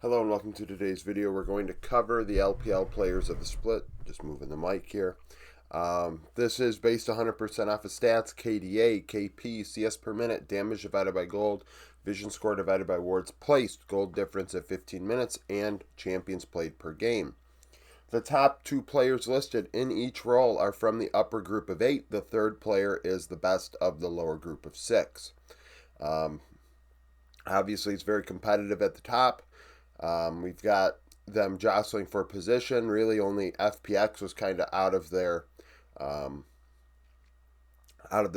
Hello and welcome to today's video. We're going to cover the LPL players of the split. Just moving the mic here. This is based 100% off of stats, KDA, KP, CS per minute, damage divided by gold, vision score divided by wards placed, gold difference at 15 minutes, and champions played per game. The top two players listed in each role are from the upper group of 8. The third player is the best of the lower group of 6. Obviously, it's very competitive at the top. We've got them jostling for position. Really, only FPX was kind of out of their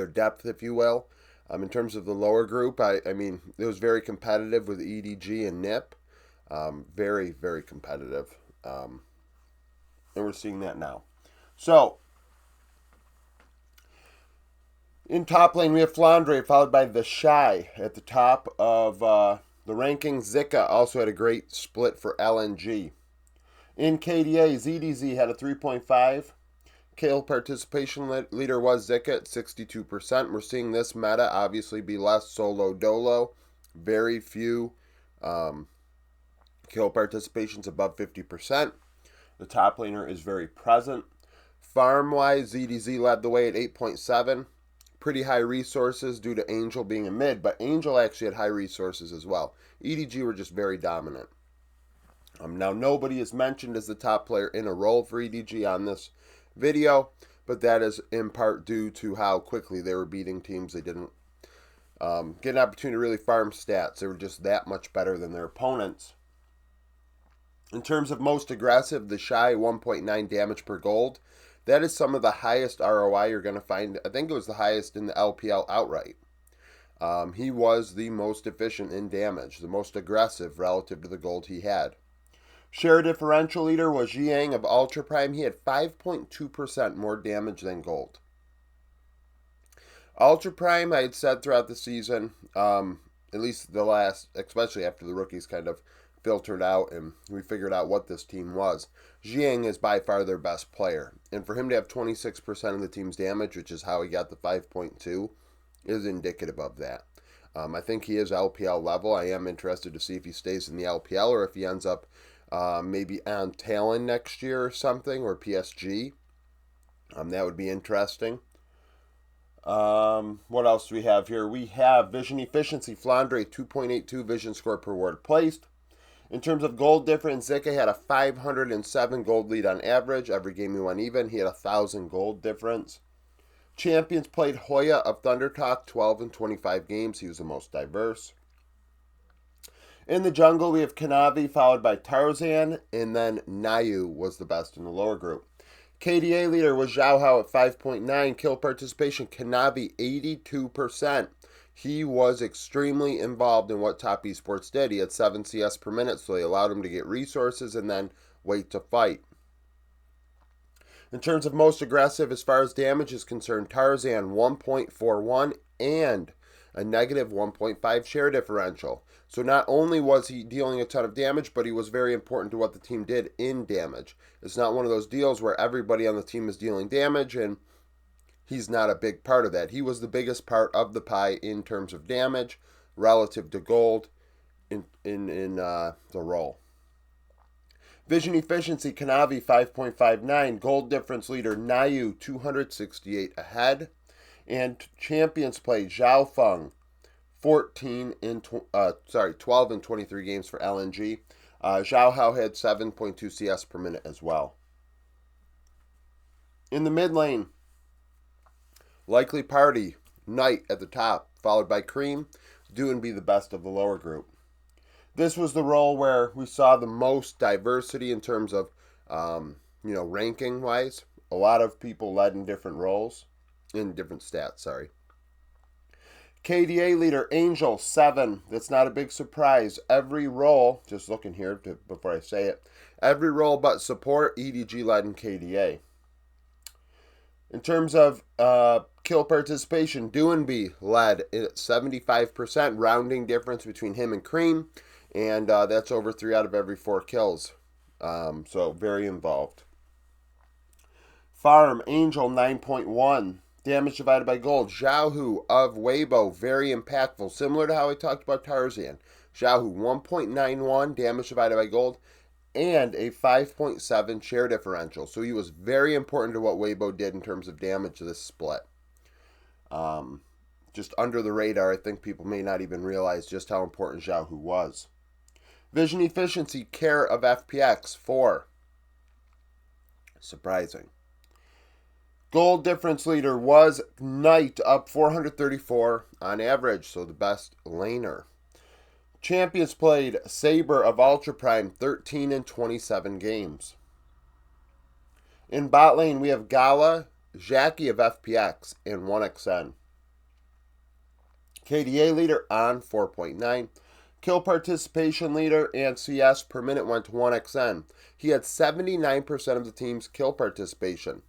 depth, if you will. In terms of the lower group, I mean, it was very competitive with EDG and NIP. Very, very competitive. And we're seeing that now. So, in top lane, we have Flandre, followed by the Shy at the top of the rankings. Zika also had a great split for LNG. In KDA, ZDZ had a 3.5. Kill participation leader was Zika at 62%. We're seeing this meta obviously be less solo dolo. Very few kill participations above 50%. The top laner is very present. Farm-wise, ZDZ led the way at 8.7. Pretty high resources due to Angel being a mid, but Angel actually had high resources as well. EDG were just very dominant. Now, nobody is mentioned as the top player in a role for EDG on this video, but that is in part due to how quickly they were beating teams. They didn't get an opportunity to really farm stats. They were just that much better than their opponents. In terms of most aggressive, the Shy 1.9 damage per gold. That is some of the highest ROI you're going to find. I think it was the highest in the LPL outright. He was the most efficient in damage, the most aggressive relative to the gold he had. Share differential leader was Jiang of Ultra Prime. He had 5.2% more damage than gold. Ultra Prime, I had said throughout the season, at least the last, especially after the rookies kind of filtered out and we figured out what this team was. Jiang is by far their best player. And for him to have 26% of the team's damage, which is how he got the 5.2, is indicative of that. I think he is LPL level. I am interested to see if he stays in the LPL or if he ends up maybe on Talon next year or something, or PSG. That would be interesting. What else do we have here? We have vision efficiency. Flandre, 2.82 vision score per ward placed. In terms of gold difference, Zika had a 507 gold lead on average. Every game he went even. He had 1,000 gold difference. Champions played Hoya of Thundertalk, 12 and 25 games. He was the most diverse. In the jungle, we have Kanavi, followed by Tarzan, and then Nayu was the best in the lower group. KDA leader was Zhao Hao at 5.9. Kill participation, Kanavi, 82%. He was extremely involved in what Top Esports did. He had 7 CS per minute, so they allowed him to get resources and then wait to fight. In terms of most aggressive, as far as damage is concerned, Tarzan 1.41 and a negative 1.5 share differential. So not only was he dealing a ton of damage, but he was very important to what the team did in damage. It's not one of those deals where everybody on the team is dealing damage and he's not a big part of that. He was the biggest part of the pie in terms of damage relative to gold in the role. Vision efficiency, Kanavi 5.59. Gold difference leader, Nayu 268 ahead. And champions played Zhao Feng 12 and 23 games for LNG. Zhao Hao had 7.2 CS per minute as well. In the mid lane, Likely Party, Knight at the top, followed by Cream, Doing be the best of the lower group. This was the role where we saw the most diversity in terms of, ranking wise. A lot of people led in different roles, in different stats, sorry. KDA leader, Angel, 7. That's not a big surprise. Every role, just looking here before I say it, every role but support, EDG led in KDA. In terms of kill participation, Doinby led at 75%, rounding difference between him and Cream, and that's over 3 out of every 4 kills. So very involved. Farm, Angel, 9.1. Damage divided by gold. Zhao Hu of Weibo, very impactful. Similar to how I talked about Tarzan. Xiaohu 1.91 damage divided by gold, and a 5.7 share differential. So he was very important to what Weibo did in terms of damage to this split. Just under the radar, I think people may not even realize just how important Xiaohu was. Vision efficiency, care of FPX, 4. Surprising. Gold difference leader was Knight, up 434 on average, so the best laner. Champions played Saber of Ultra Prime, 13 in 27 games. In bot lane, we have Gala, Jackie of FPX, and 1xN. KDA leader on 4.9. Kill participation leader and CS per minute went to 1xN. He had 79% of the team's kill participation.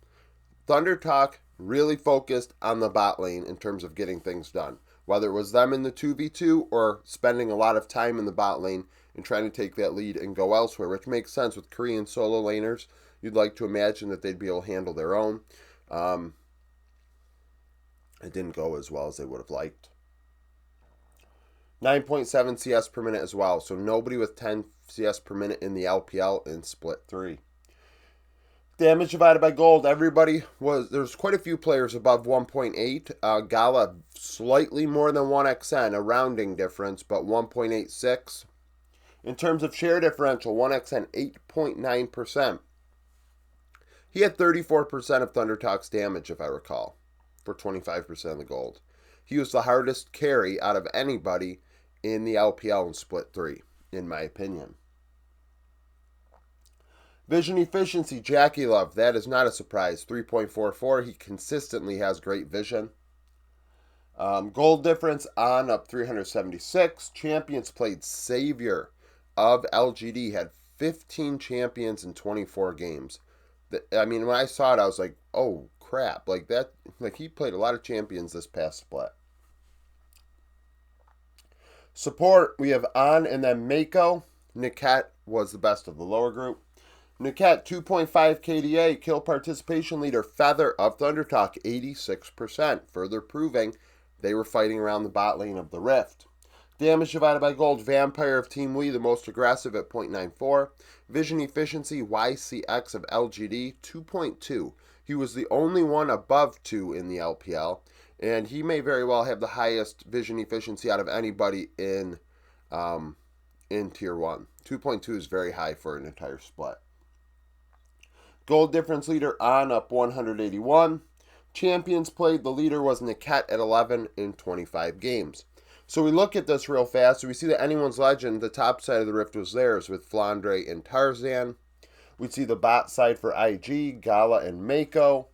Thunder Talk really focused on the bot lane in terms of getting things done. Whether it was them in the 2v2 or spending a lot of time in the bot lane and trying to take that lead and go elsewhere, which makes sense with Korean solo laners. You'd like to imagine that they'd be able to handle their own. It didn't go as well as they would have liked. 9.7 CS per minute as well, so nobody with 10 CS per minute in the LPL in split 3. Damage divided by gold, there's quite a few players above 1.8. Gala slightly more than 1xN, a rounding difference, but 1.86. In terms of share differential, 1xN 8.9%. He had 34% of Thunder Talk's damage, if I recall, for 25% of the gold. He was the hardest carry out of anybody in the LPL in split 3, in my opinion. Vision efficiency, Jackie Love, that is not a surprise. 3.44, he consistently has great vision. Gold difference on up 376. Champions played Savior of LGD, had 15 champions in 24 games. I mean, when I saw it, I was like, oh crap, like he played a lot of champions this past split. Support, we have An and then Mako. Niket was the best of the lower group. Niket, 2.5 KDA, kill participation leader, Feather of Thunder Talk, 86%, further proving they were fighting around the bot lane of the Rift. Damage divided by gold, Vampire of Team Wii, the most aggressive at 0.94. Vision efficiency, YCX of LGD, 2.2. He was the only one above 2 in the LPL, and he may very well have the highest vision efficiency out of anybody in Tier 1. 2.2 is very high for an entire split. Gold difference leader on up 181. Champions played, the leader was Niket at 11 in 25 games. So we look at this real fast. So we see that Anyone's Legend, the top side of the Rift was theirs with Flandre and Tarzan. We'd see the bot side for IG, Gala and Mako.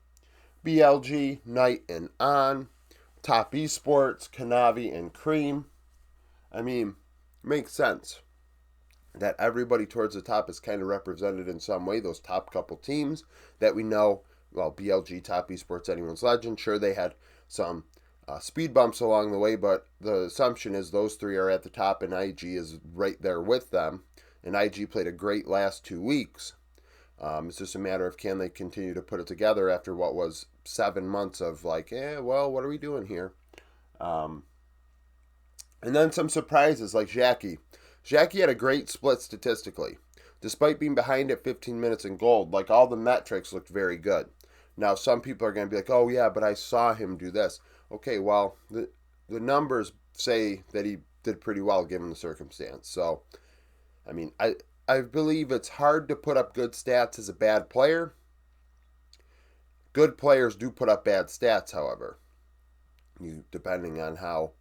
BLG, Knight and An. Top Esports, Kanavi and Cream. I mean, makes sense that everybody towards the top is kind of represented in some way. Those top couple teams that we know, well, BLG, Top Esports, Anyone's Legend, sure they had some speed bumps along the way, but the assumption is those three are at the top and IG is right there with them. And IG played a great last 2 weeks. It's just a matter of can they continue to put it together after what was 7 months of like, well, what are we doing here? And then some surprises like Jackie. Jackie had a great split statistically. Despite being behind at 15 minutes in gold, like all the metrics looked very good. Now some people are going to be like, oh yeah, but I saw him do this. Okay, well, the numbers say that he did pretty well given the circumstance. So, I mean, I believe it's hard to put up good stats as a bad player. Good players do put up bad stats, however, depending on how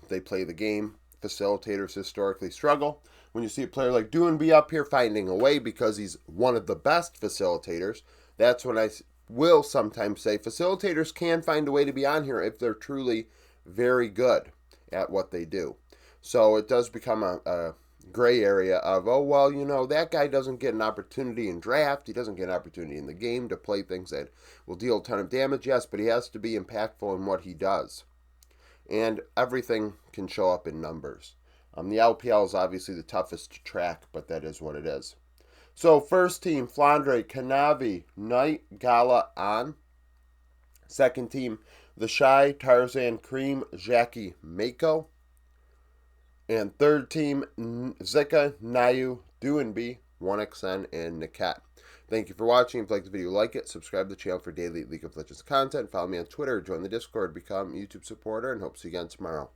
they play the game. Facilitators historically struggle. When you see a player like Doonby up here finding a way because he's one of the best facilitators, that's when I will sometimes say facilitators can find a way to be on here if they're truly very good at what they do. So it does become a gray area of, oh, well, you know, that guy doesn't get an opportunity in draft. He doesn't get an opportunity in the game to play things that will deal a ton of damage. Yes, but he has to be impactful in what he does. And everything can show up in numbers. The LPL is obviously the toughest to track, but that is what it is. So first team, Flandre, Kanavi, Knight, Gala, An. Second team, The Shy, Tarzan, Cream, Jackie, Mako. And third team, Zika, Nayu, Duanbi, 1xN, and Nakat. Thank you for watching. If you liked the video, like it. Subscribe to the channel for daily League of Legends content. Follow me on Twitter. Join the Discord. Become a YouTube supporter. And hope to see you again tomorrow.